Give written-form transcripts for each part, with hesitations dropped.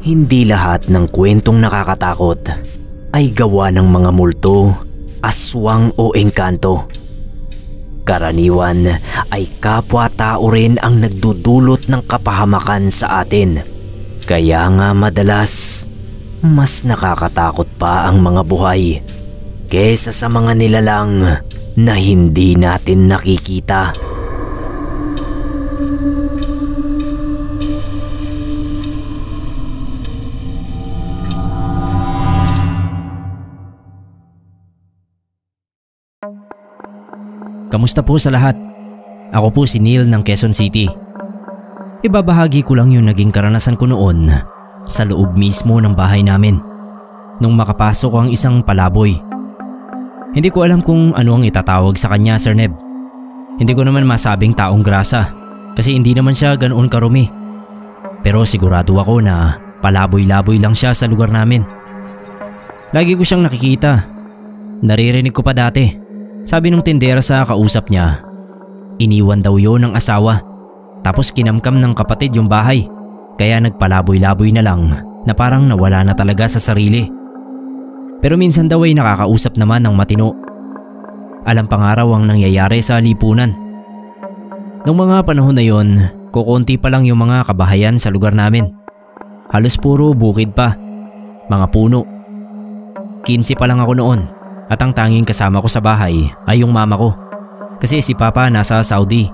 Hindi lahat ng kwentong nakakatakot ay gawa ng mga multo, aswang o engkanto. Karaniwan ay kapwa-tao rin ang nagdudulot ng kapahamakan sa atin. Kaya nga madalas, mas nakakatakot pa ang mga buhay kesa sa mga nilalang na hindi natin nakikita. Kamusta po sa lahat? Ako po si Neil ng Quezon City. Ibabahagi ko lang yung naging karanasan ko noon sa loob mismo ng bahay namin nung makapasok ang isang palaboy. Hindi ko alam kung ano ang itatawag sa kanya, Sir Neb. Hindi ko naman masabing taong grasa kasi hindi naman siya ganoon karumi. Pero sigurado ako na palaboy-laboy lang siya sa lugar namin. Lagi ko siyang nakikita. Naririnig ko pa dati. Sabi nung tindera sa kausap niya, iniwan daw yon ng asawa tapos kinamkam ng kapatid yung bahay kaya nagpalaboy-laboy na lang na parang nawala na talaga sa sarili. Pero minsan daw ay nakakausap naman ng matino. Alam pang araw ang nangyayari sa lipunan. Noong mga panahon na yon, kukunti pa lang yung mga kabahayan sa lugar namin. Halos puro bukid pa, mga puno. 15 pa lang ako noon. At ang tanging kasama ko sa bahay ay yung mama ko kasi si Papa nasa Saudi.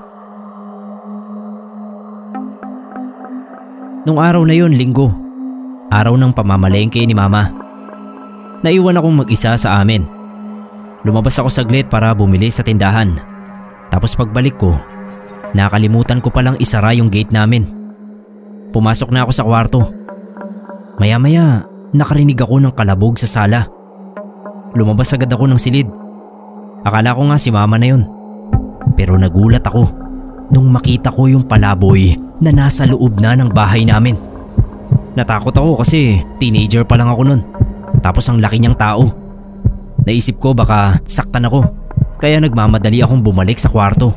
Nung araw na yun, Linggo, araw ng pamamalengke ni Mama. Naiwan akong mag-isa sa amin. Lumabas ako saglit para bumili sa tindahan. Tapos pagbalik ko, nakalimutan ko palang isara yung gate namin. Pumasok na ako sa kwarto. Maya-maya, nakarinig ako ng kalabog sa sala. Lumabas agad ako ng silid. Akala ko nga si Mama na yun. Pero nagulat ako nung makita ko yung palaboy na nasa loob na ng bahay namin. Natakot ako kasi teenager pa lang ako nun. Tapos ang laki niyang tao. Naisip ko baka saktan ako. Kaya nagmamadali akong bumalik sa kwarto.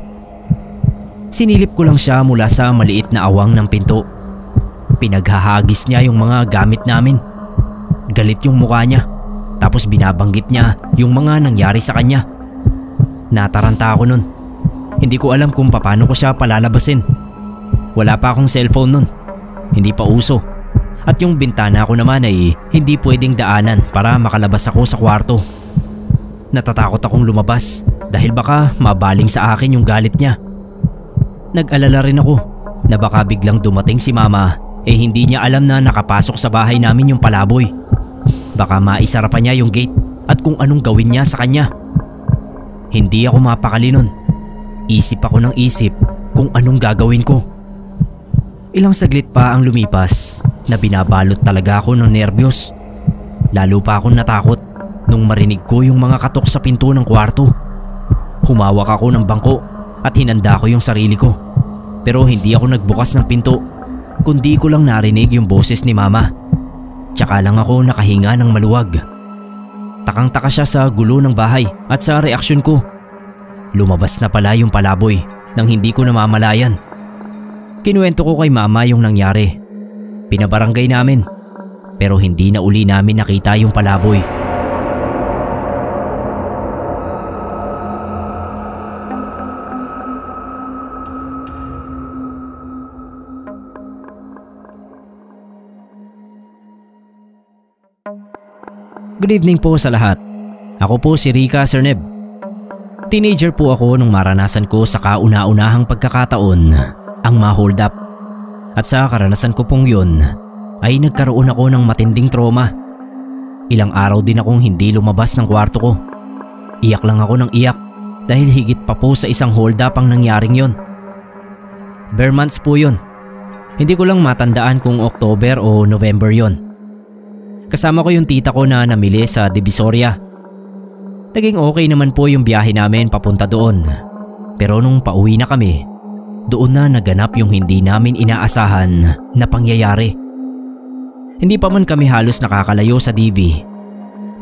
Sinilip ko lang siya mula sa maliit na awang ng pinto. Pinaghahagis niya yung mga gamit namin. Galit yung mukha niya. Tapos binabanggit niya yung mga nangyari sa kanya. Nataranta ako nun. Hindi ko alam kung paano ko siya palalabasin. Wala pa akong cellphone nun. Hindi pa uso. At yung bintana ko naman ay hindi pwedeng daanan para makalabas ako sa kwarto. Natatakot akong lumabas dahil baka mabaling sa akin yung galit niya. Nag-alala rin ako na baka biglang dumating si Mama hindi niya alam na nakapasok sa bahay namin yung palaboy. Baka maisara pa niya yung gate at kung anong gawin niya sa kanya. Hindi ako mapakali nun. Isip ako ng isip kung anong gagawin ko. Ilang saglit pa ang lumipas na binabalot talaga ako ng nerbiyos. Lalo pa akong natakot nung marinig ko yung mga katok sa pinto ng kwarto. Humawak ako ng bangko at hinanda ko yung sarili ko. Pero hindi ako nagbukas ng pinto, kundi ko lang narinig yung boses ni Mama. Tsaka lang ako nakahinga ng maluwag. Takang-taka siya sa gulo ng bahay at sa reaksyon ko. Lumabas na pala yung palaboy nang hindi ko namamalayan. Kinuwento ko kay Mama yung nangyari. Pinabarangay namin pero hindi na uli namin nakita yung palaboy. Good evening po sa lahat. Ako po si Rica, Sir Neb. Teenager po ako nung maranasan ko sa kauna-unahang pagkakataon ang ma-hold up. At sa karanasan ko pong yun ay nagkaroon ako ng matinding trauma. Ilang araw din akong hindi lumabas ng kwarto ko. Iyak lang ako ng iyak dahil higit pa po sa isang hold up ang nangyaring yun. Bare months po yun. Hindi ko lang matandaan kung October o November yun. Kasama ko yung tita ko na namili sa Divisoria. Naging okay naman po yung biyahe namin papunta doon. Pero nung pauwi na kami, doon na naganap yung hindi namin inaasahan na pangyayari. Hindi pa man kami halos nakakalayo sa DV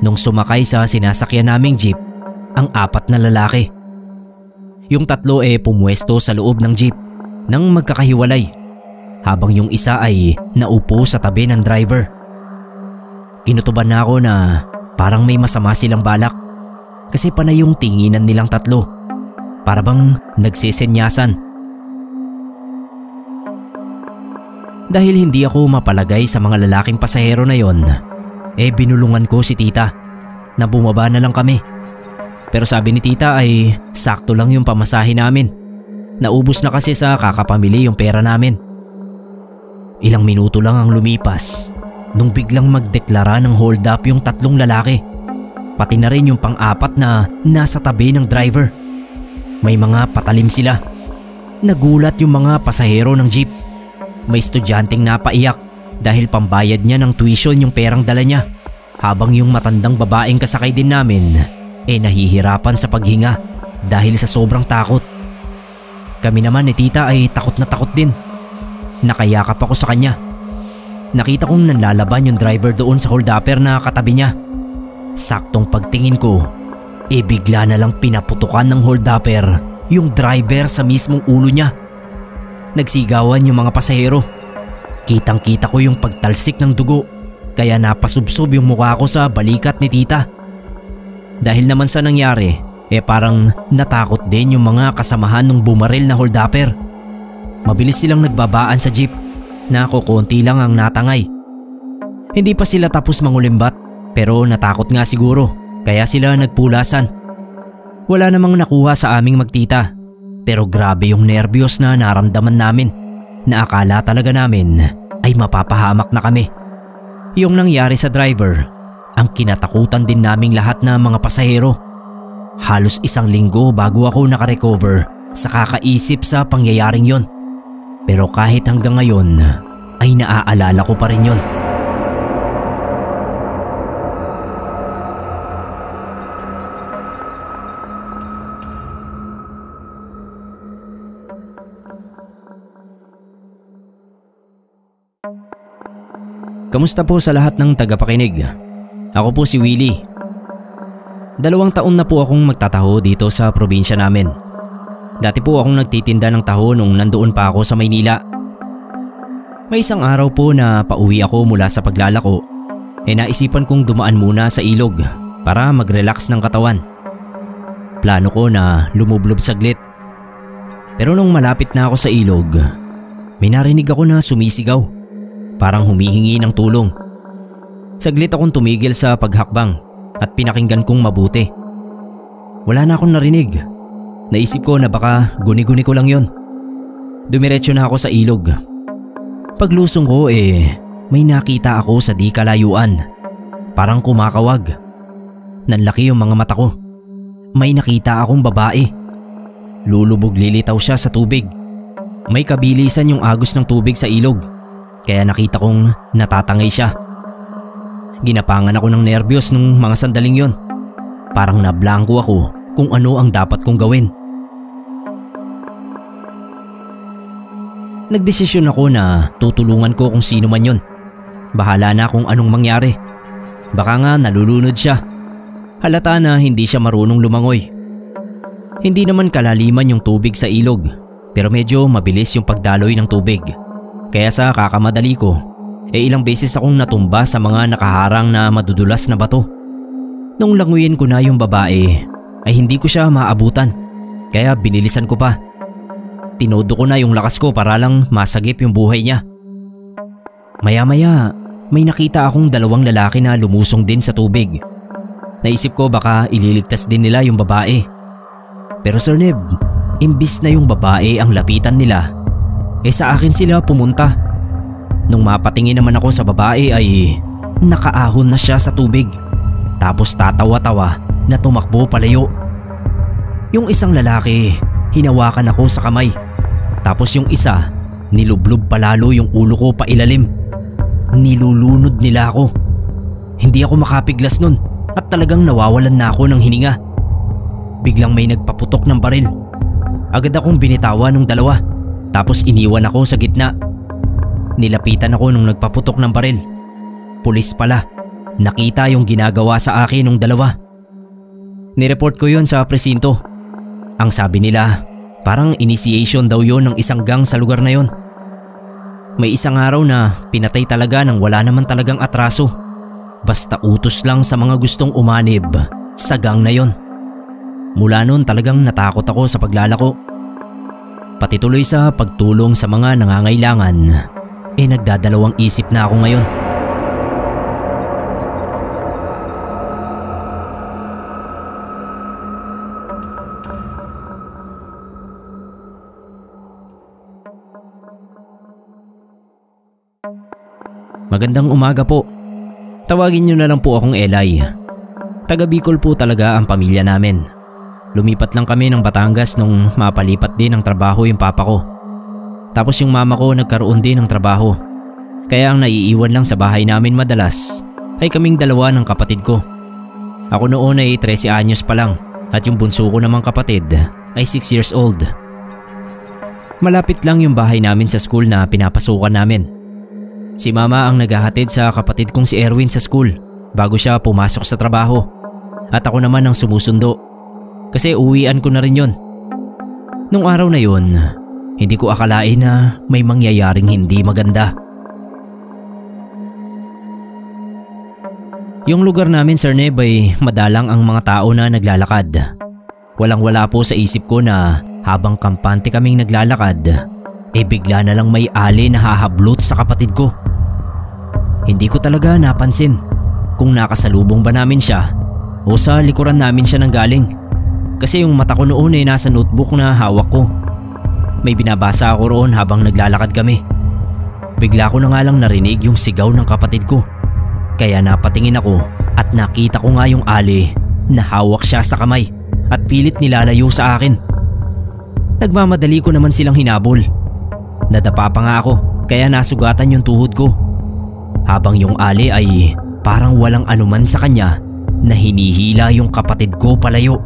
nung sumakay sa sinasakyan naming jeep ang 4 na lalaki. Yung 3 pumwesto sa loob ng jeep nang magkakahiwalay. habang yung isa ay naupo sa tabi ng driver. Kinutuban na ako na parang may masama silang balak kasi panay yung tinginan nilang tatlo. Para bang nagsisenyasan. Dahil hindi ako mapalagay sa mga lalaking pasahero na yon, binulungan ko si tita na bumaba na lang kami. Pero sabi ni tita ay sakto lang yung pamasahe namin. Naubos na kasi sa kakapamili yung pera namin. Ilang minuto lang ang lumipas nung biglang magdeklara ng hold up yung tatlong lalaki. Pati na rin yung pang-apat na nasa tabi ng driver. May mga patalim sila. Nagulat yung mga pasahero ng jeep. May estudyanteng napaiyak dahil pambayad niya ng tuition yung perang dala niya. Habang yung matandang babaeng kasakay din namin nahihirapan sa paghinga dahil sa sobrang takot. Kami naman ni tita ay takot na takot din. Nakayakap ako sa kanya. Nakita kong nanlalaban yung driver doon sa hold-upper na katabi niya. Saktong pagtingin ko, bigla na lang pinaputukan ng hold-upper yung driver sa mismong ulo niya. Nagsigawan yung mga pasahero. Kitang kita ko yung pagtalsik ng dugo kaya napasubsob yung mukha ko sa balikat ni tita. Dahil naman sa nangyari, parang natakot din yung mga kasamahan ng bumaril na hold-upper. Mabilis silang nagbabaan sa jeep na kukunti lang ang natangay. Hindi pa sila tapos mangulimbat pero natakot nga siguro kaya sila nagpulasan. Wala namang nakuha sa aming magtita pero grabe yung nervyos na naramdaman namin na akala talaga namin ay mapapahamak na kami. Yung nangyari sa driver, ang kinatakutan din naming lahat na mga pasahero. Halos 1 linggo bago ako nakarecover sa kakaisip sa pangyayaring yon. Pero kahit hanggang ngayon ay naaalala ko pa rin yon. Kamusta po sa lahat ng tagapakinig? Ako po si Willie. 2 taon na po akong magtataho dito sa probinsya namin. Dati po akong nagtitinda ng taho nung nandoon pa ako sa Maynila. May isang araw po na pauwi ako mula sa paglalako, naisipan kong dumaan muna sa ilog para mag-relax ng katawan. Plano ko na lumublob saglit. Pero nung malapit na ako sa ilog, may narinig ako na sumisigaw. Parang humihingi ng tulong. Saglit akong tumigil sa paghakbang at pinakinggan kong mabuti. Wala na akong narinig. Naisip ko na baka guni-guni ko lang yon. Dumiretso na ako sa ilog. Paglusong ko may nakita ako sa di kalayuan. Parang kumakawag. Nanlaki yung mga mata ko. May nakita akong babae. Lulubog lilitaw siya sa tubig. May kabilisan yung agos ng tubig sa ilog. Kaya nakita kong natatangay siya. Ginapangan ako ng nervyos nung mga sandaling yon. Parang nablangko ako kung ano ang dapat kong gawin. Nagdesisyon ako na tutulungan ko kung sino man yon. Bahala na kung anong mangyari. Baka nga nalulunod siya. Halata na hindi siya marunong lumangoy. Hindi naman kalaliman yung tubig sa ilog, pero medyo mabilis yung pagdaloy ng tubig. Kaya sa kakamadali ko, ilang beses akong natumba sa mga nakaharang na madudulas na bato. Nung languyin ko na yung babae, ay hindi ko siya maabutan. Kaya binilisan ko pa. Tinodo ko na yung lakas ko para lang masagip yung buhay niya. Maya-maya, may nakita akong 2 lalaki na lumusong din sa tubig. Naisip ko baka ililigtas din nila yung babae. Pero Sir Neb, imbis na yung babae ang lapitan nila, sa akin sila pumunta. Nung mapatingin naman ako sa babae ay nakaahon na siya sa tubig. Tapos tatawa-tawa na tumakbo palayo. Yung isang lalaki, hinawakan ako sa kamay. Tapos yung isa, nilublob palalo yung ulo ko pailalim. Nilulunod nila ako. Hindi ako makapiglas nun at talagang nawawalan na ako ng hininga. Biglang may nagpaputok ng baril. Agad akong binitawan ng 2. Tapos iniwan ako sa gitna. Nilapitan ako nung nagpaputok ng baril. Pulis pala. Nakita yung ginagawa sa akin ng 2. Nireport ko yon sa presinto. Ang sabi nila, parang initiation daw yon ng isang gang sa lugar na yon. May isang araw na pinatay talaga nang wala naman talagang atraso. Basta utos lang sa mga gustong umanib sa gang na yon. Mula noon talagang natakot ako sa paglalako. Pati tuloy sa pagtulong sa mga nangangailangan, nagdadalawang isip na ako ngayon. Magandang umaga po. Tawagin niyo na lang po akong Eli. Taga Bicol po talaga ang pamilya namin. Lumipat lang kami ng Batangas nung mapalipat din ng trabaho yung papa ko. Tapos yung mama ko nagkaroon din ng trabaho. Kaya ang naiiwan lang sa bahay namin madalas ay kaming dalawa ng kapatid ko. Ako noon ay 13 anyos pa lang at yung bunso ko namang kapatid ay 6 years old. Malapit lang yung bahay namin sa school na pinapasukan namin. Si mama ang naghahatid sa kapatid kong si Erwin sa school bago siya pumasok sa trabaho. At ako naman ang sumusundo kasi uwian ko na rin yon. Nung araw na yon, hindi ko akalain na may mangyayaring hindi maganda. Yung lugar namin, Sir Neb, ay madalang ang mga tao na naglalakad. Walang-wala po sa isip ko na habang kampante kaming naglalakad, bigla na lang may ali na hahablot sa kapatid ko. Hindi ko talaga napansin kung nakasalubong ba namin siya o sa likuran namin siya nanggaling. Kasi yung mata ko noon ay nasa notebook na hawak ko. May binabasa ako roon habang naglalakad kami. Bigla ko na nga lang narinig yung sigaw ng kapatid ko. Kaya napatingin ako at nakita ko nga yung ali na hawak siya sa kamay at pilit nilalayo sa akin. Nagmamadali ko naman silang hinabol. Nadapa pa nga ako kaya nasugatan yung tuhod ko. Habang yung ali ay parang walang anuman sa kanya na hinihila yung kapatid ko palayo.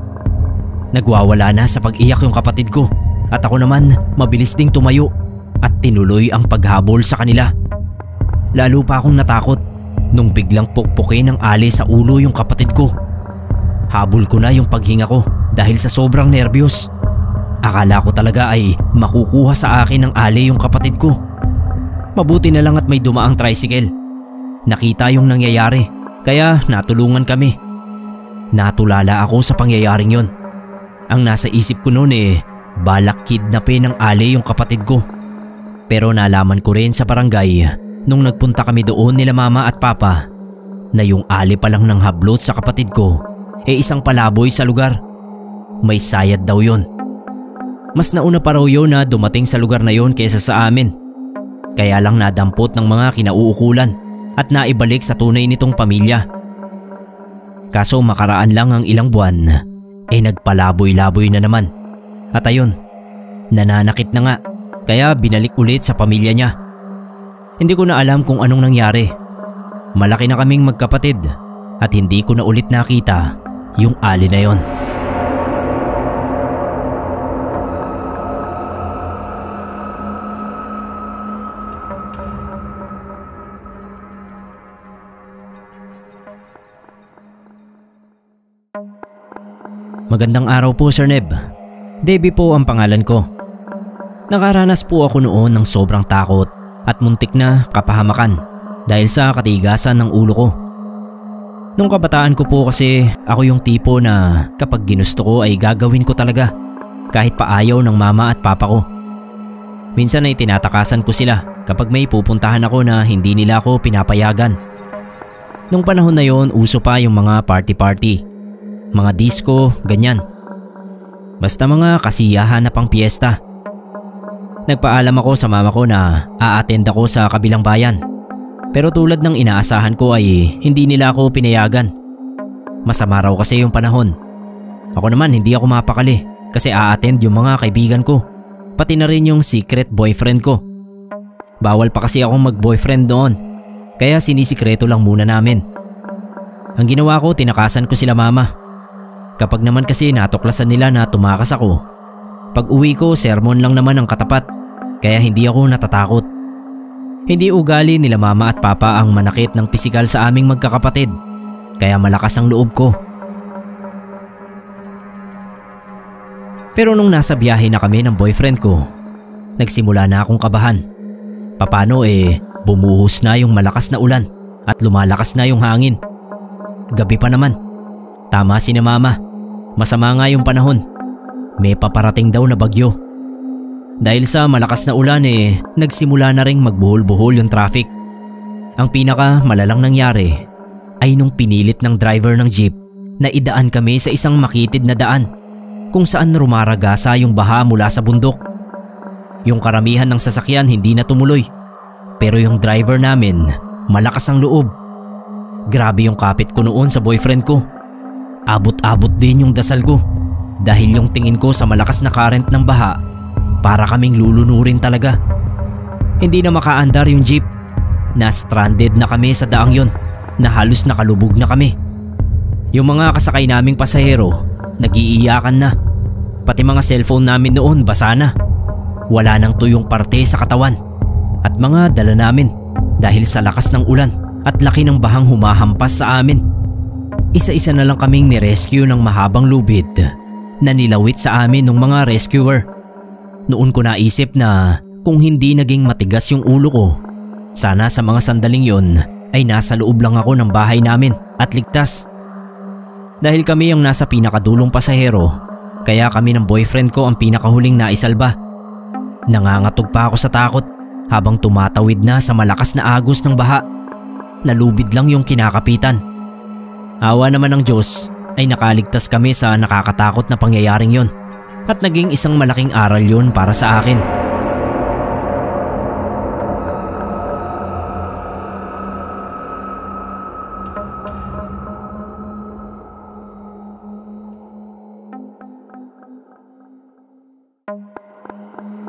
Nagwawala na sa pag-iyak yung kapatid ko at ako naman mabilis ding tumayo at tinuloy ang paghabol sa kanila. Lalo pa akong natakot nung biglang pukpukin ng ali sa ulo yung kapatid ko. Habol ko na yung paghinga ko dahil sa sobrang nervyos. Akala ko talaga ay makukuha sa akin ng ali yung kapatid ko. Mabuti na lang at may dumaang tricycle. Nakita yung nangyayari kaya natulungan kami. Natulala ako sa pangyayaring yon. Ang nasa isip ko noon balak kidnapin ng ali yung kapatid ko. Pero nalaman ko rin sa barangay nung nagpunta kami doon nila mama at papa na yung ali pa lang ng hablot sa kapatid ko isang palaboy sa lugar. May sayad daw yon. Mas nauna pa raw yun na dumating sa lugar na yon kaysa sa amin. Kaya lang nadampot ng mga kinauukulan at naibalik sa tunay nitong pamilya. Kaso makaraan lang ang ilang buwan nagpalaboy-laboy na naman. At ayun, nananakit na nga kaya binalik ulit sa pamilya niya. Hindi ko na alam kung anong nangyari. Malaki na kaming magkapatid at hindi ko na ulit nakita yung ali na yon. Magandang araw po, Sir Neb. Debbie po ang pangalan ko. Nakaranas po ako noon ng sobrang takot at muntik na kapahamakan dahil sa katigasan ng ulo ko. Nung kabataan ko po kasi ako yung tipo na kapag ginusto ko ay gagawin ko talaga kahit paayaw ng mama at papa ko. Minsan ay tinatakasan ko sila kapag may pupuntahan ako na hindi nila ako pinapayagan. Nung panahon na yon, uso pa yung mga party-party. Mga disco, ganyan. Basta mga kasiyahan na pang piyesta. Nagpaalam ako sa mama ko na a-attend ako sa kabilang bayan. Pero tulad ng inaasahan ko ay hindi nila ako pinayagan. Masama raw kasi yung panahon. Ako naman hindi ako mapakali kasi a-attend yung mga kaibigan ko. Pati na rin yung secret boyfriend ko. Bawal pa kasi akong mag-boyfriend doon. Kaya sinisikreto lang muna namin. Ang ginawa ko, tinakasan ko sila mama. Kapag naman kasi natuklasan nila na tumakas ako, pag uwi ko sermon lang naman ang katapat, kaya hindi ako natatakot. Hindi ugali nila mama at papa ang manakit ng pisikal sa aming magkakapatid, kaya malakas ang loob ko. Pero nung nasa biyahe na kami ng boyfriend ko, nagsimula na akong kabahan. Paano bumuhos na yung malakas na ulan at lumalakas na yung hangin. Gabi pa naman. Tama si na mama. Masama nga yung panahon. May paparating daw na bagyo. Dahil sa malakas na ulan nagsimula na ring magbuhol-buhol yung traffic. Ang pinaka malalang nangyari ay nung pinilit ng driver ng jeep na idaan kami sa isang makitid na daan kung saan rumaragasa yung baha mula sa bundok. Yung karamihan ng sasakyan hindi na tumuloy, pero yung driver namin malakas ang loob. Grabe yung kapit ko noon sa boyfriend ko. Abot-abot din yung dasal ko dahil yung tingin ko sa malakas na current ng baha para kaming lulunurin talaga. Hindi na makaandar yung jeep. Na-stranded na kami sa daang yon na halos nakalubog na kami. Yung mga kasakay naming pasahero nag-iiyakan na. Pati mga cellphone namin noon basa na. Wala nang tuyong parte sa katawan at mga dala namin dahil sa lakas ng ulan at laki ng bahang humahampas sa amin. Isa-isa na lang kaming nirescue ng mahabang lubid na nilawit sa amin ng mga rescuer. Noon ko naisip na kung hindi naging matigas yung ulo ko, sana sa mga sandaling yon ay nasa loob lang ako ng bahay namin at ligtas. Dahil kami yung nasa pinakadulong pasahero, kaya kami ng boyfriend ko ang pinakahuling naisalba. Nangangatog pa ako sa takot habang tumatawid na sa malakas na agos ng baha. Nalubid lang yung kinakapitan. Awa naman ng Diyos ay nakaligtas kami sa nakakatakot na pangyayaring yon at naging isang malaking aral yon para sa akin.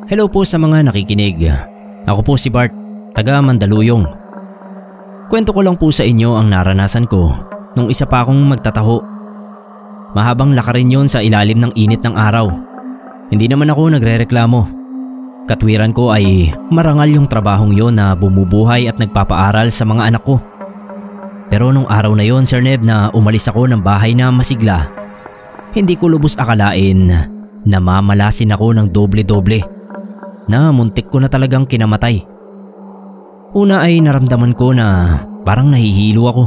Hello po sa mga nakikinig. Ako po si Bart, taga Mandaluyong. Kwento ko lang po sa inyo ang naranasan ko nung isa pa akong magtataho. Mahabang lakarin yon sa ilalim ng init ng araw. Hindi naman ako nagrereklamo. Katwiran ko ay marangal yung trabahong yon na bumubuhay at nagpapaaral sa mga anak ko. Pero nung araw na yon, Sir Neb, na umalis ako ng bahay na masigla, hindi ko lubos akalain na mamalasin ako ng doble-doble. Na muntik ko na talagang kinamatay. Una ay naramdaman ko na parang nahihilo ako.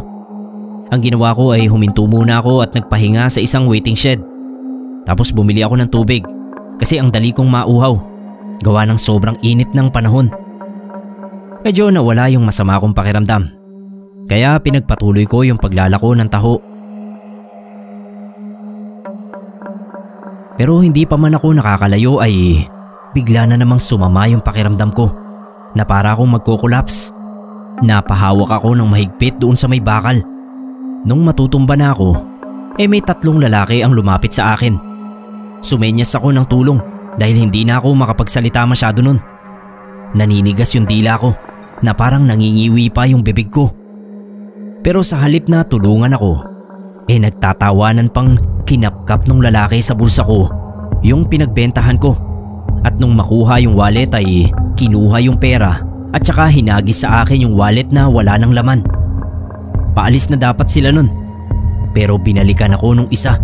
Ang ginawa ko ay huminto muna ako at nagpahinga sa isang waiting shed. Tapos bumili ako ng tubig kasi ang dali kong mauhaw gawa ng sobrang init ng panahon. Medyo nawala yung masama kong pakiramdam, kaya pinagpatuloy ko yung paglalako ng taho. Pero hindi pa man ako nakakalayo ay bigla na namang sumama yung pakiramdam ko na para akong magko-collapse. Napahawak ako ng mahigpit doon sa may bakal. Nung matutumba na ako, may 3 lalaki ang lumapit sa akin. Sumenyas ako ng tulong dahil hindi na ako makapagsalita masyado nun. Naninigas yung dila ko na parang nangingiwi pa yung bibig ko. Pero sa halip na tulungan ako, nagtatawanan pang kinapkap ng lalaki sa bulsa ko yung pinagbentahan ko. At nung makuha yung wallet ay kinuha yung pera at saka hinagis sa akin yung wallet na wala ng laman. Paalis na dapat sila nun, pero binalikan ako nung isa.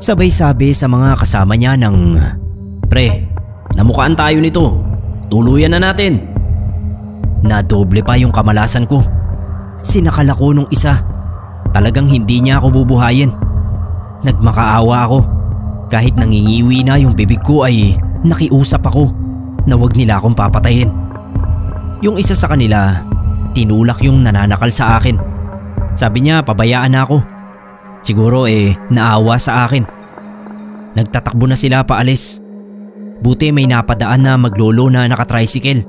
Sabay sabi sa mga kasama niya ng, "Pre, namukaan tayo nito. Tuluyan na natin." Nadoble pa yung kamalasan ko. Sinakal ako nung isa. Talagang hindi niya ako bubuhayin. Nagmakaawa ako. Kahit nangingiwi na yung bibig ko ay nakiusap ako na wag nila akong papatayin. Yung isa sa kanila, tinulak yung nananakal sa akin. Sabi niya pabayaan na ako. Siguro naawa sa akin. Nagtatakbo na sila paalis. Buti may napadaan na maglolo na nakatricycle.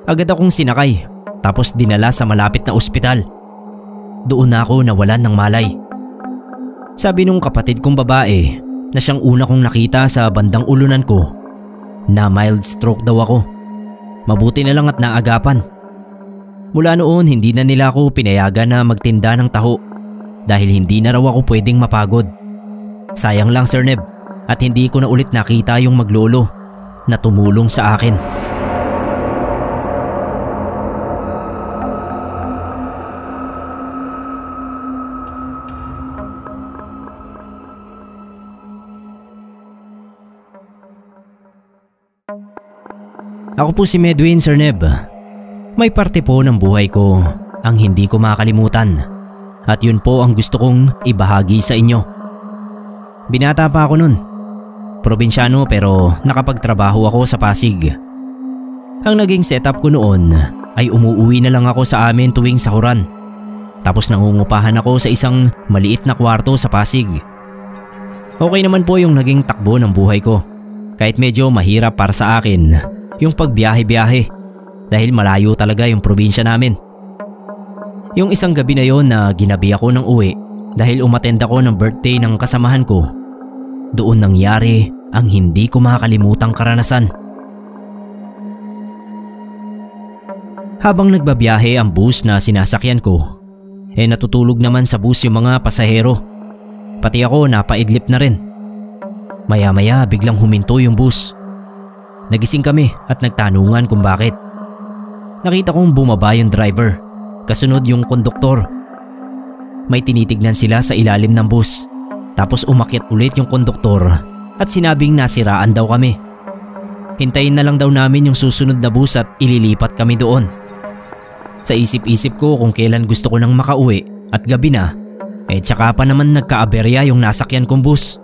Agad akong sinakay tapos dinala sa malapit na ospital. Doon na ako nawalan ng malay. Sabi nung kapatid kong babae na siyang una kong nakita sa bandang ulunan ko na mild stroke daw ako. Mabuti na lang at naagapan. Mula noon hindi na nila ako pinayagan na magtinda ng taho dahil hindi na raw ako pwedeng mapagod. Sayang lang, Sir Neb, at hindi ko na ulit nakita yung maglolo na tumulong sa akin. Ako po si Medwin, Sir Neb. May parte po ng buhay ko ang hindi ko makalimutan at yun po ang gusto kong ibahagi sa inyo. Binata pa ako nun. Probinsyano pero nakapagtrabaho ako sa Pasig. Ang naging setup ko noon ay umuuwi na lang ako sa amin tuwing sahuran. Tapos nangungupahan ako sa isang maliit na kwarto sa Pasig. Okay naman po yung naging takbo ng buhay ko. Kahit medyo mahirap para sa akin yung pagbiyahe-biyahe dahil malayo talaga yung probinsya namin. Yung isang gabi na yon na ginabi ako ng uwi dahil umattend ako ng birthday ng kasamahan ko, doon nangyari ang hindi ko makakalimutang karanasan. Habang nagbabiyahe ang bus na sinasakyan ko, natutulog naman sa bus yung mga pasahero. Pati ako napaidlip na rin. Maya-maya biglang huminto yung bus. Nagising kami at nagtanungan kung bakit. Nakita kong bumaba yung driver, kasunod yung konduktor. May tinitignan sila sa ilalim ng bus. Tapos umakyat ulit yung konduktor at sinabing nasiraan daw kami. Hintayin na lang daw namin yung susunod na bus at ililipat kami doon. Sa isip-isip ko kung kailan gusto ko nang makauwi at gabi na, tsaka pa naman nagkaaberya yung nasakyan kong bus.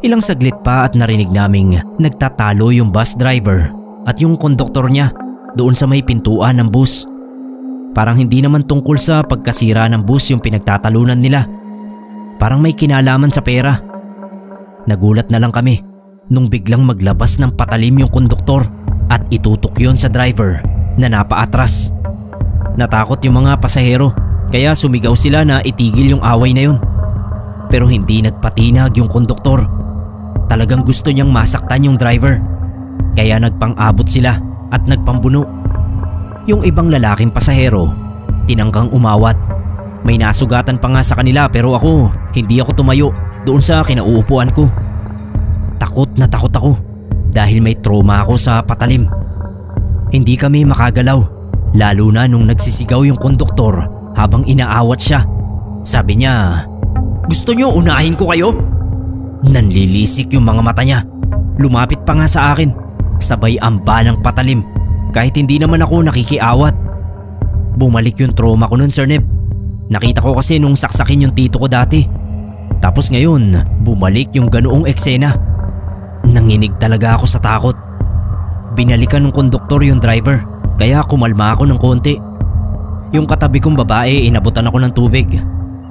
Ilang saglit pa at narinig naming nagtatalo yung bus driver at yung konduktor niya doon sa may pintuan ng bus. Parang hindi naman tungkol sa pagkasira ng bus yung pinagtatalunan nila. Parang may kinalaman sa pera. Nagulat na lang kami nung biglang maglabas ng patalim yung konduktor at itutok yon sa driver na napaatras. Natakot yung mga pasahero kaya sumigaw sila na itigil yung away na yun. Pero hindi nagpatinag yung konduktor. Talagang gusto niyang masaktan yung driver. Kaya nagpang-abot sila at nagpambuno. Yung ibang lalaking pasahero, tinangkang umawat. May nasugatan pa nga sa kanila pero ako, hindi ako tumayo doon sa kinauupuan ko. Takot na takot ako dahil may trauma ako sa patalim. Hindi kami makagalaw, lalo na nung nagsisigaw yung konduktor habang inaawat siya. Sabi niya, "Gusto niyo unahin ko kayo?" Nanlilisik yung mga mata niya. Lumapit pa nga sa akin, sabay amba ng patalim kahit hindi naman ako nakikiawat. Bumalik yung trauma ko nun, Sir Neb. Nakita ko kasi nung saksakin yung tito ko dati. Tapos ngayon, bumalik yung ganoong eksena. Nanginig talaga ako sa takot. Binalikan ng konduktor yung driver, kaya kumalma ako ng konti. Yung katabi kong babae, inabutan ako ng tubig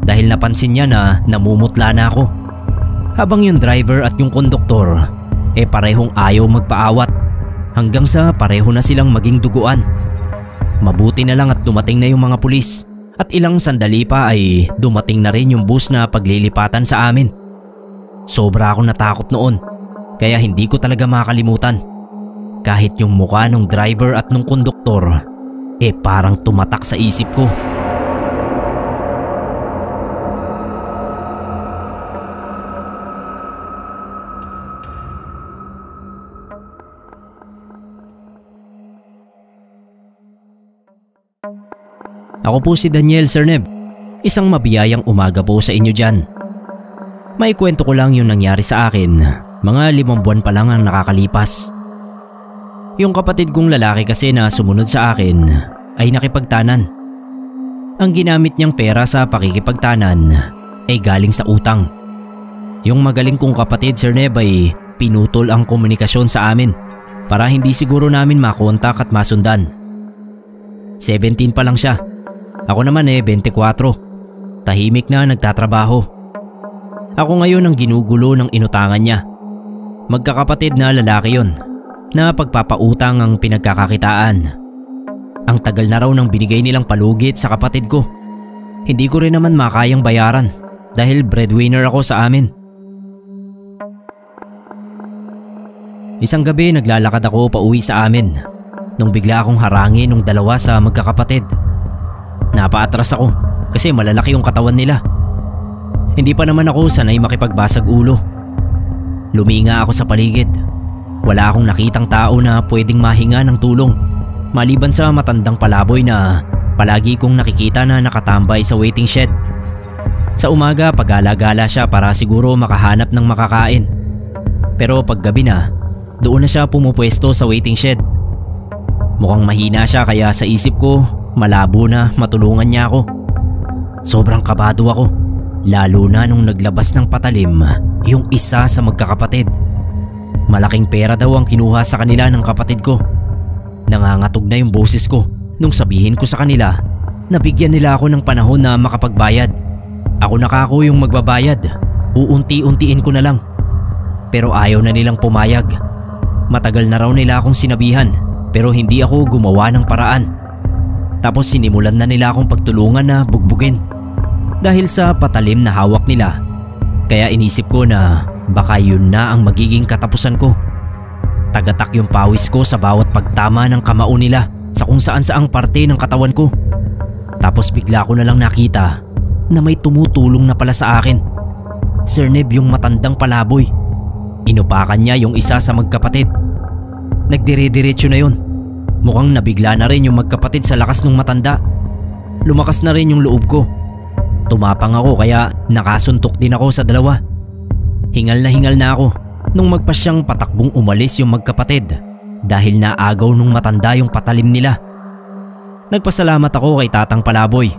dahil napansin niya na namumutla na ako. Habang yung driver at yung konduktor, parehong ayaw magpaawat hanggang sa pareho na silang maging duguan. Mabuti na lang at dumating na yung mga pulis at ilang sandali pa ay dumating na rin yung bus na paglilipatan sa amin. Sobra akong natakot noon kaya hindi ko talaga makalimutan. Kahit yung mukha ng driver at ng konduktor parang tumatak sa isip ko. Ako po si Daniel, Sir Neb. Isang mabiyayang umaga po sa inyo dyan. May kwento ko lang yung nangyari sa akin. Mga 5 buwan pa lang ang nakakalipas. Yung kapatid kong lalaki kasi na sumunod sa akin ay nakipagtanan. Ang ginamit niyang pera sa pakikipagtanan ay galing sa utang. Yung magaling kong kapatid, Sir Neb, ay pinutol ang komunikasyon sa amin para hindi siguro namin makontak at masundan. 17 pa lang siya. Ako naman 24. Tahimik na nagtatrabaho. Ako ngayon ang ginugulo ng inutangan niya. Magkakapatid na lalaki yon na pagpapautang ang pinagkakakitaan. Ang tagal na raw ng binigay nilang palugit sa kapatid ko. Hindi ko rin naman makayang bayaran dahil breadwinner ako sa amin. Isang gabi naglalakad ako pauwi sa amin nung bigla akong harangin ng 2 sa magkakapatid. Napaatras ako kasi malalaki yung katawan nila. Hindi pa naman ako sanay makipagbasag ulo. Luminga ako sa paligid. Wala akong nakitang tao na pwedeng mahinga ng tulong maliban sa matandang palaboy na palagi kong nakikita na nakatambay sa waiting shed. Sa umaga pagala-gala siya para siguro makahanap ng makakain. Pero paggabi na, doon na siya pumupwesto sa waiting shed. Mukhang mahina siya kaya sa isip ko malabo na matulungan niya ako. Sobrang kabado ako, lalo na nung naglabas ng patalim yung isa sa magkakapatid. Malaking pera daw ang kinuha sa kanila ng kapatid ko. Nangangatog na yung boses ko nung sabihin ko sa kanila na bigyan nila ako ng panahon na makapagbayad. Ako na kako yung magbabayad, uunti-untiin ko na lang. Pero ayaw na nilang pumayag. Matagal na raw nila akong sinabihan pero hindi ako gumawa ng paraan. Tapos sinimulan na nila akong pagtulungan na bugbugin dahil sa patalim na hawak nila. Kaya inisip ko na baka yun na ang magiging katapusan ko. Tagatak yung pawis ko sa bawat pagtama ng kamao nila sa kung saan saang parte ng katawan ko. Tapos bigla ko na lang nakita na may tumutulong na pala sa akin. Sir Neb yung matandang palaboy. Inupakan niya yung isa sa magkapatid. Nagdire-diretso na yun. Mukhang nabigla na rin yung magkapatid sa lakas ng matanda. Lumakas na rin yung loob ko. Tumapang ako kaya nakasuntok din ako sa dalawa. Hingal na ako nung magpasyang patakbong umalis yung magkapatid dahil naagaw nung matanda yung patalim nila. Nagpasalamat ako kay Tatang Palaboy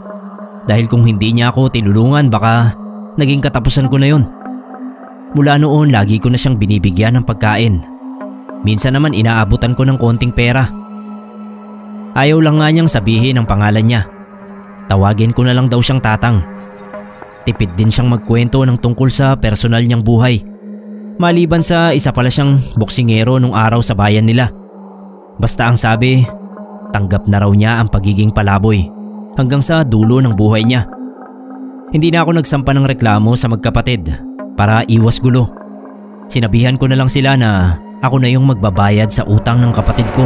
dahil kung hindi niya ako tinulungan baka naging katapusan ko na yun. Mula noon lagi ko na siyang binibigyan ng pagkain. Minsan naman inaabutan ko ng konting pera. Ayaw lang nga niyang sabihin ang pangalan niya. Tawagin ko na lang daw siyang Tatang. Tipid din siyang magkwento ng tungkol sa personal niyang buhay. Maliban sa isa pala siyang boksingero nung araw sa bayan nila. Basta ang sabi, tanggap na raw niya ang pagiging palaboy hanggang sa dulo ng buhay niya. Hindi na ako nagsampa ng reklamo sa magkapatid para iwas gulo. Sinabihan ko na lang sila na ako na yung magbabayad sa utang ng kapatid ko.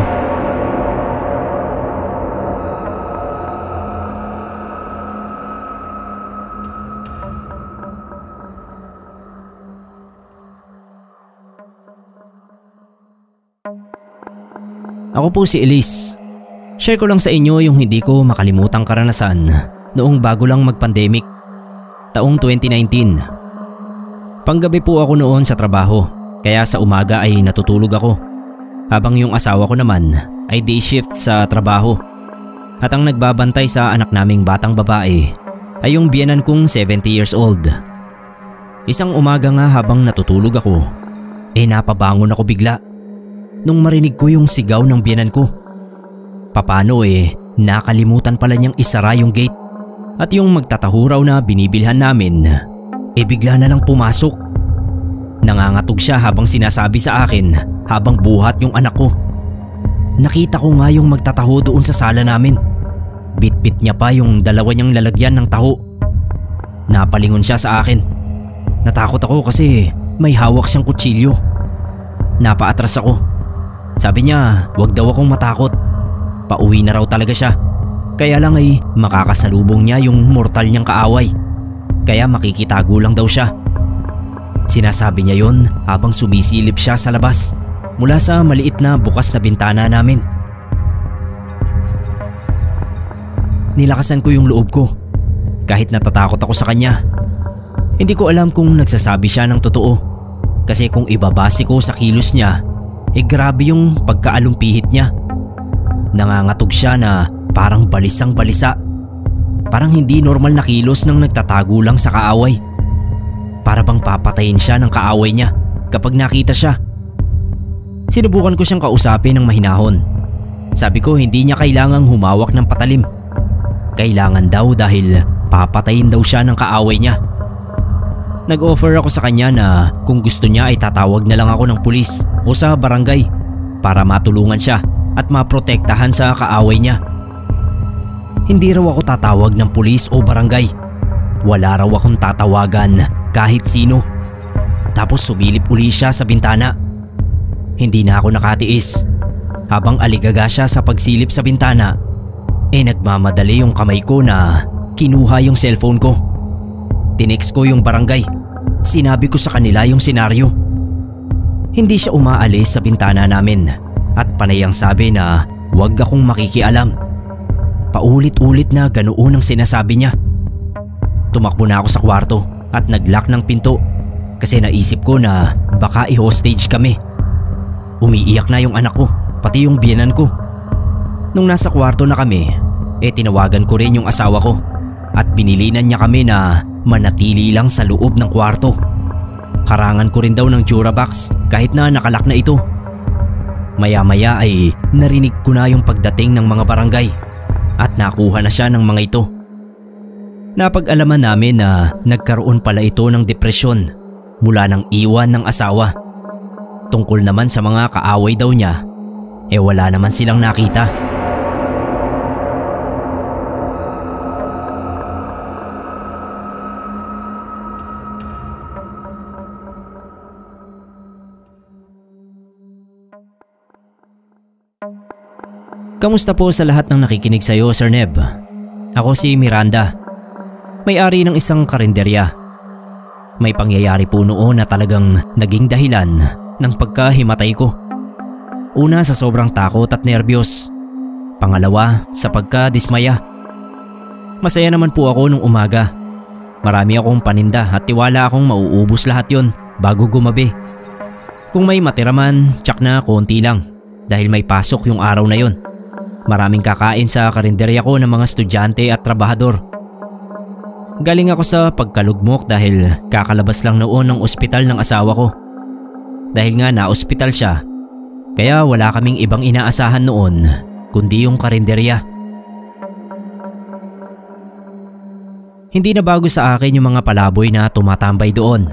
Ako po si Elise. Share ko lang sa inyo yung hindi ko makalimutang karanasan noong bago lang mag-pandemic, taong 2019. Panggabi po ako noon sa trabaho, kaya sa umaga ay natutulog ako. Habang yung asawa ko naman ay day shift sa trabaho. At ang nagbabantay sa anak naming batang babae ay yung biyenan kong 70 years old. Isang umaga nga habang natutulog ako, napabangon ako bigla nung marinig ko yung sigaw ng biyenan ko. Papano nakalimutan pala niyang isara yung gate at yung magtatahuraw na binibilhan namin bigla na lang pumasok. Nangangatog siya habang sinasabi sa akin habang buhat yung anak ko. Nakita ko nga yung magtataho doon sa sala namin. Bit-bit niya pa yung dalawa niyang lalagyan ng taho. Napalingon siya sa akin. Natakot ako kasi may hawak siyang kutsilyo. Napaatras ako. Sabi niya wag daw akong matakot. Pauwi na raw talaga siya. Kaya lang makakasalubong niya yung mortal niyang kaaway. Kaya makikitago lang daw siya. Sinasabi niya yon habang sumisilip siya sa labas mula sa maliit na bukas na bintana namin. Nilakasan ko yung loob ko kahit natatakot ako sa kanya. Hindi ko alam kung nagsasabi siya ng totoo kasi kung ibabase ko sa kilos niya grabe yung pagkaalumpihit niya. Nangangatog siya na parang balisang balisa. Parang hindi normal na kilos ng nagtatago lang sa kaaway. Para bang papatayin siya ng kaaway niya kapag nakita siya. Sinubukan ko siyang kausapin ng mahinahon. Sabi ko hindi niya kailangang humawak ng patalim. Kailangan daw dahil papatayin daw siya ng kaaway niya. Nag-offer ako sa kanya na kung gusto niya ay tatawag na lang ako ng pulis o sa barangay para matulungan siya at maprotektahan sa kaaway niya. Hindi raw ako tatawag ng pulis o barangay. Wala raw akong tatawagan kahit sino. Tapos sumilip uli siya sa bintana. Hindi na ako nakatiis. Habang aligaga siya sa pagsilip sa bintana, nagmamadali yung kamay ko na kinuha yung cellphone ko. Tinext ko yung barangay. Sinabi ko sa kanila yung senaryo. Hindi siya umaalis sa bintana namin at panay ang sabi na huwag akong makikialam. Paulit-ulit na ganoon ang sinasabi niya. Tumakbo na ako sa kwarto at nag-lock ng pinto kasi naisip ko na baka i-hostage kami. Umiiyak na yung anak ko, pati yung biyenan ko. Nung nasa kwarto na kami, tinawagan ko rin yung asawa ko at binilinan niya kami na manatili lang sa loob ng kwarto. Harangan ko rin daw ng Durabox kahit na nakalak na ito. Maya-maya ay narinig ko na yung pagdating ng mga barangay at nakuha na siya ng mga ito. Napag-alaman namin na nagkaroon pala ito ng depresyon mula ng iwan ng asawa. Tungkol naman sa mga kaaway daw niya, wala naman silang nakita. Kamusta po sa lahat ng nakikinig sa iyo, Sir Neb? Ako si Miranda, may-ari ng isang karinderya. May pangyayari po noon na talagang naging dahilan ng pagkahimatay ko. Una sa sobrang takot at nerbiyos. Pangalawa sa pagkadismaya. Masaya naman po ako nung umaga. Marami akong paninda at tiwala akong mauubos lahat yon bago gumabi. Kung may matira man, tsak na konti lang dahil may pasok yung araw na yon. Maraming kakain sa karinderya ko ng mga estudyante at trabahador. Galing ako sa pagkalugmok dahil kakalabas lang noon ng ospital ng asawa ko. Dahil nga na-ospital siya, kaya wala kaming ibang inaasahan noon kundi yung karinderya. Hindi na bago sa akin yung mga palaboy na tumatambay doon.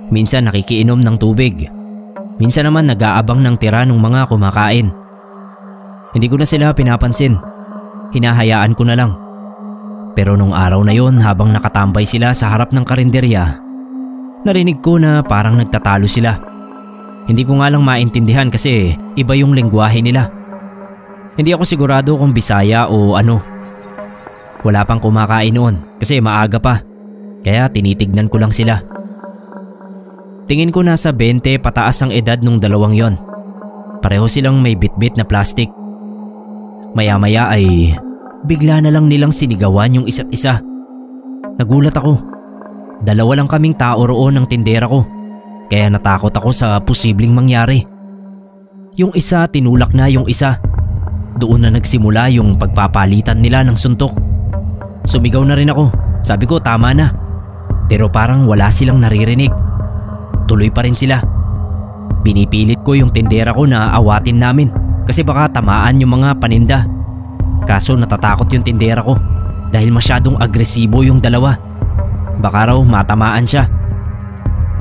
Minsan nakikiinom ng tubig. Minsan naman nag-aabang ng tira ng mga kumakain. Hindi ko na sila pinapansin. Hinahayaan ko na lang. Pero nung araw na yon, habang nakatambay sila sa harap ng karinderya, narinig ko na parang nagtatalo sila. Hindi ko nga lang maintindihan kasi iba yung lengguwahe nila. Hindi ako sigurado kung Bisaya o ano. Wala pang kumakain noon kasi maaga pa, kaya tinitignan ko lang sila. Tingin ko nasa 20 pataas ang edad nung dalawang yon. Pareho silang may bitbit na plastic. Maya-maya ay bigla na lang nilang sinigawan yung isa't isa. Nagulat ako. Dalawa lang kaming tao roon ng tindera ko, kaya natakot ako sa posibleng mangyari. Yung isa tinulak na yung isa. Doon na nagsimula yung pagpapalitan nila ng suntok. Sumigaw na rin ako. Sabi ko tama na. Pero parang wala silang naririnig. Tuloy pa rin sila. Pinipilit ko yung tindera ko na awatin namin kasi baka tamaan yung mga paninda. Kaso natatakot yung tindera ko dahil masyadong agresibo yung dalawa. Baka raw matamaan siya.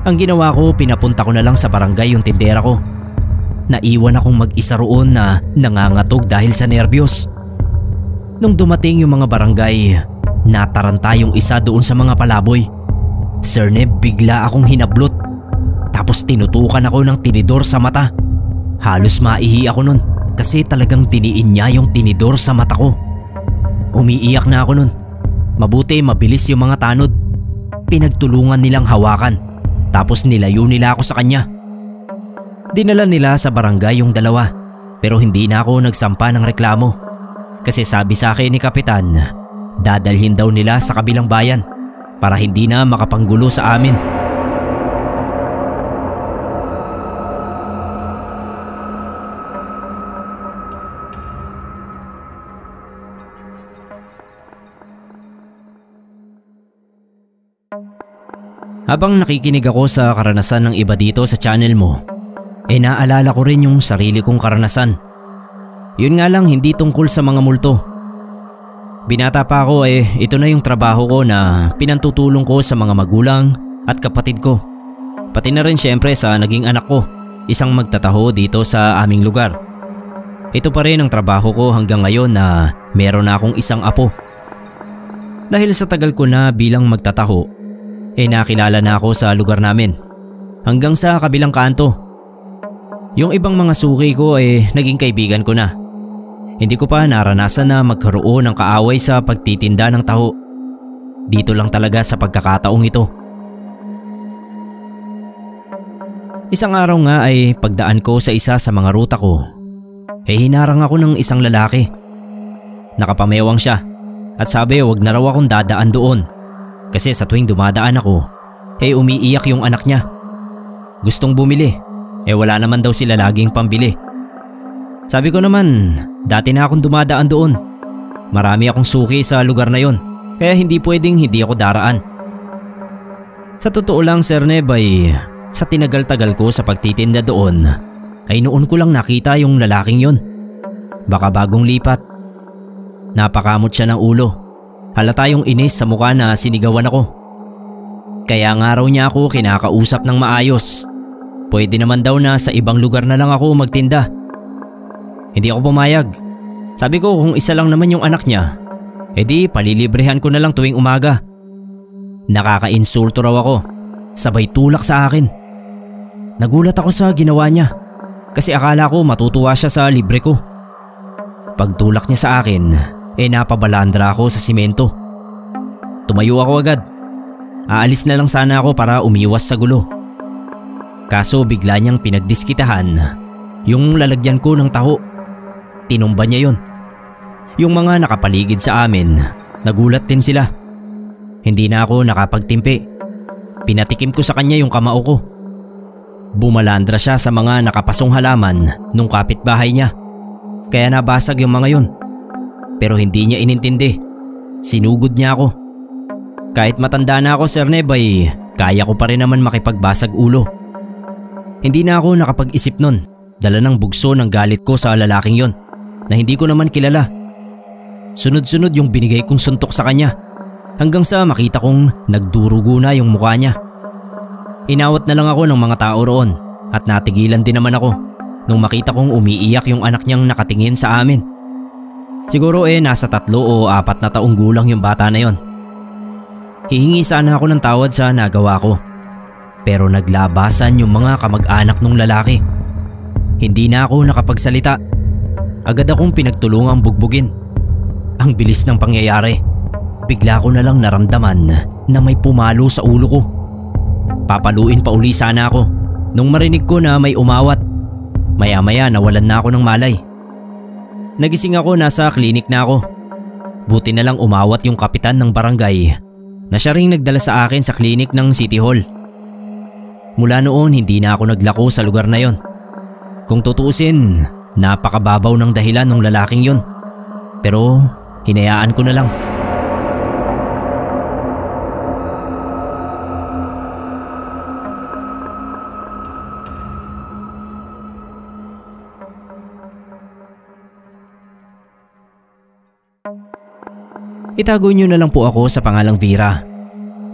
Ang ginawa ko, pinapunta ko na lang sa barangay yung tindera ko. Naiwan akong mag-isa roon na nangangatog dahil sa nerbiyos. Nung dumating yung mga barangay, nataranta yung isa doon sa mga palaboy. Sir Neb, bigla akong hinablot. Tapos tinutukan ako ng tinidor sa mata. Halos maihi ako nun kasi talagang diniin niya yung tinidor sa mata ko. Umiiyak na ako nun. Mabuti mabilis yung mga tanod. Pinagtulungan nilang hawakan. Tapos nilayo nila ako sa kanya. Dinala nila sa barangay yung dalawa. Pero hindi na ako nagsampa ng reklamo. Kasi sabi sa akin ni Kapitan, dadalhin daw nila sa kabilang bayan para hindi na makapanggulo sa amin. Habang nakikinig ako sa karanasan ng iba dito sa channel mo, naalala ko rin yung sarili kong karanasan. Yun nga lang, hindi tungkol sa mga multo. Binata pa ako ito na yung trabaho ko na pinantutulong ko sa mga magulang at kapatid ko. Pati na rin syempre sa naging anak ko, isang magtataho dito sa aming lugar. Ito pa rin ang trabaho ko hanggang ngayon na meron na akong isang apo. Dahil sa tagal ko na bilang magtataho, nakilala na ako sa lugar namin hanggang sa kabilang kanto. Yung ibang mga suki ko naging kaibigan ko na. Hindi ko pa naranasan na magkaroon ng kaaway sa pagtitinda ng taho. Dito lang talaga sa pagkakataong ito. Isang araw nga ay pagdaan ko sa isa sa mga ruta ko, hinarang ako ng isang lalaki. Nakapamewang siya at sabi wag na raw akong dadaan doon. Kasi sa tuwing dumadaan ako, umiiyak yung anak niya. Gustong bumili, wala naman daw sila laging pambili. Sabi ko naman, dati na akong dumadaan doon. Marami akong suki sa lugar na yon, kaya hindi pwedeng hindi ako daraan. Sa totoo lang Sir Neb ay sa tinagal-tagal ko sa pagtitinda doon ay noon ko lang nakita yung lalaking yon. Baka bagong lipat. Napakamot siya ng ulo. Halata yung inis sa mukha na sinigawan ako. Kaya nga raw niya ako kinakausap ng maayos. Pwede naman daw na sa ibang lugar na lang ako magtinda. Hindi ako pumayag. Sabi ko kung isa lang naman yung anak niya, edi palilibrehan ko na lang tuwing umaga. Nakaka-insulto raw ako. Sabay tulak sa akin. Nagulat ako sa ginawa niya kasi akala ko matutuwa siya sa libre ko. Pagtulak niya sa akin, napabalandra ako sa simento. Tumayo ako agad. Aalis na lang sana ako para umiwas sa gulo. Kaso bigla niyang pinagdiskitahan yung lalagyan ko ng taho. Tinumba niya yon. Yung mga nakapaligid sa amin, nagulat din sila. Hindi na ako nakapagtimpi. Pinatikim ko sa kanya yung kamao ko. Bumalandra siya sa mga nakapasong halaman nung kapitbahay niya. Kaya nabasag yung mga yon. Pero hindi niya inintindi. Sinugod niya ako. Kahit matanda na ako Sir Neb ay kaya ko pa rin naman makipagbasag ulo. Hindi na ako nakapag-isip nun. Dala ng bugso ng galit ko sa lalaking yon na hindi ko naman kilala. Sunod-sunod yung binigay kong suntok sa kanya hanggang sa makita kong nagdurugo na yung mukha niya. Inawat na lang ako ng mga tao roon at natigilan din naman ako nung makita kong umiiyak yung anak niyang nakatingin sa amin. Siguro nasa 3 o 4 na taong gulang yung bata na yon. Hihingi sana ako ng tawad sa nagawa ko. Pero naglabasan yung mga kamag-anak ng lalaki. Hindi na ako nakapagsalita. Agad akong pinagtulungang bugbugin. Ang bilis ng pangyayari. Bigla ko na lang naramdaman na may pumalo sa ulo ko. Papaluin pa uli sana ako nung marinig ko na may umawat. Maya-maya nawalan na ako ng malay. Nagising ako, nasa klinik na ako. Buti na lang umawat yung kapitan ng barangay na siya ring nagdala sa akin sa klinik ng City Hall. Mula noon hindi na ako naglako sa lugar na yon. Kung tutuusin, napakababaw ng dahilan ng lalaking yon. Pero hinayaan ko na lang. Itago niyo na lang po ako sa pangalang Vera.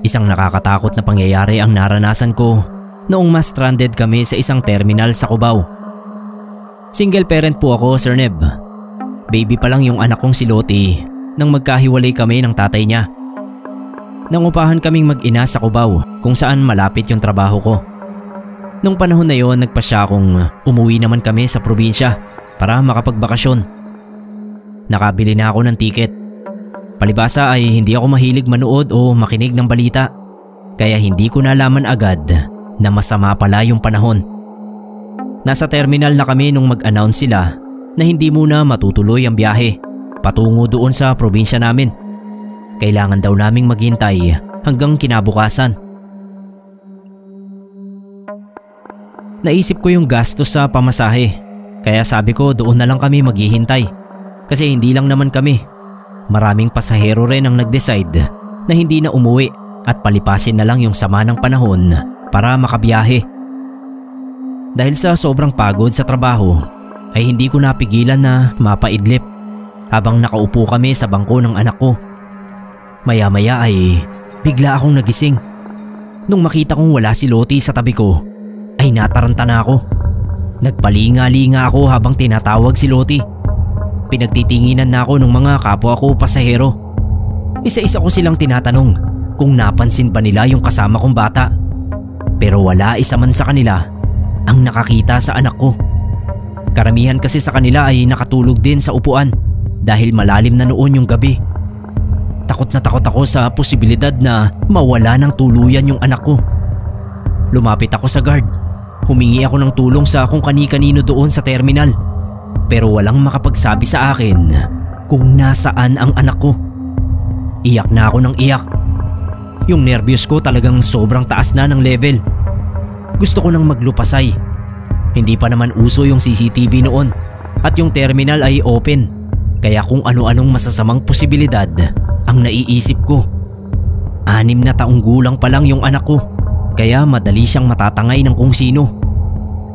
Isang nakakatakot na pangyayari ang naranasan ko noong mas stranded kami sa isang terminal sa Cubao. Single parent po ako, Sir Neb. Baby pa lang yung anak kong si Lottie nang magkahiwalay kami ng tatay niya. Nangupahan kaming mag-ina sa Cubao kung saan malapit yung trabaho ko. Nung panahon na yon, nagpasya akong umuwi naman kami sa probinsya para makapagbakasyon. Nakabili na ako ng tiket. Palibasa ay hindi ako mahilig manood o makinig ng balita, kaya hindi ko nalaman agad na masama pala yung panahon. Nasa terminal na kami nung mag-announce sila na hindi muna matutuloy ang biyahe patungo doon sa probinsya namin. Kailangan daw naming maghintay hanggang kinabukasan. Naisip ko yung gastos sa pamasahe, kaya sabi ko doon na lang kami maghihintay kasi hindi lang naman kami. Maraming pasahero rin ang nag-decide na hindi na umuwi at palipasin na lang yung sama ng panahon para makabiyahe. Dahil sa sobrang pagod sa trabaho ay hindi ko napigilan na mapaidlip habang nakaupo kami sa bangko ng anak ko. Maya-maya ay bigla akong nagising. Nung makita kong wala si Lottie sa tabi ko ay nataranta na ako. Nagpalinga-linga ako habang tinatawag si Lottie. Pinagtitinginan na ako ng mga kapwa ko pasahero. Isa-isa ko silang tinatanong kung napansin ba nila yung kasama kong bata. Pero wala isa man sa kanila ang nakakita sa anak ko. Karamihan kasi sa kanila ay nakatulog din sa upuan dahil malalim na noon yung gabi. Takot na takot ako sa posibilidad na mawala ng tuluyan yung anak ko. Lumapit ako sa guard. Humingi ako ng tulong sa kung kani-kanino doon sa terminal. Pero walang makapagsabi sa akin kung nasaan ang anak ko. Iyak na ako ng iyak. Yung nervyos ko talagang sobrang taas na ng level. Gusto ko nang maglupasay. Hindi pa naman uso yung CCTV noon, At yung terminal ay open. Kaya kung ano-anong masasamang posibilidad ang naiisip ko. 6 na taong gulang pa lang yung anak ko. Kaya madali siyang matatangay ng kung sino.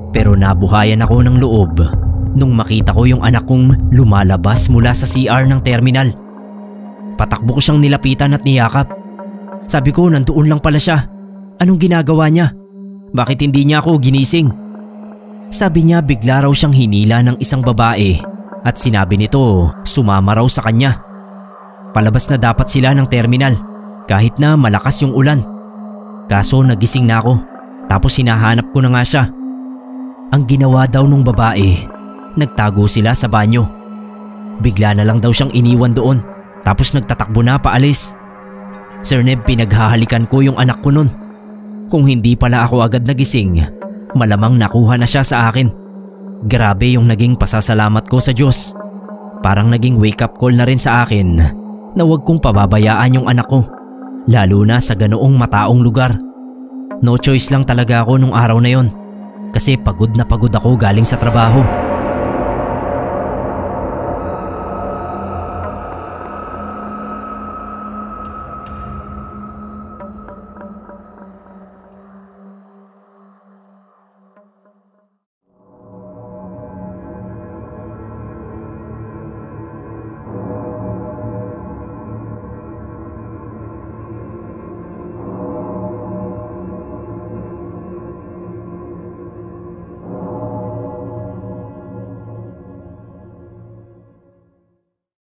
Pero nabuhayan ako ng loob nung makita ko yung anak kong lumalabas mula sa CR ng terminal. Patakbo ko siyang nilapitan at niyakap. Sabi ko, nandoon lang pala siya. Anong ginagawa niya? Bakit hindi niya ako ginising? Sabi niya bigla raw siyang hinila ng isang babae at sinabi nito sumama raw sa kanya. Palabas na dapat sila ng terminal kahit na malakas yung ulan. Kaso nagising na ako tapos hinahanap ko na nga siya. Ang ginawa daw nung babae, nagtago sila sa banyo. Bigla na lang daw siyang iniwan doon tapos nagtatakbo na paalis. Sir Neb, pinaghahalikan ko yung anak ko nun. Kung hindi pala ako agad nagising, malamang nakuha na siya sa akin. Grabe yung naging pasasalamat ko sa Diyos. Parang naging wake up call na rin sa akin na huwag kong pababayaan yung anak ko. Lalo na sa ganoong mataong lugar. No choice lang talaga ako nung araw na yon. Kasi pagod na pagod ako galing sa trabaho.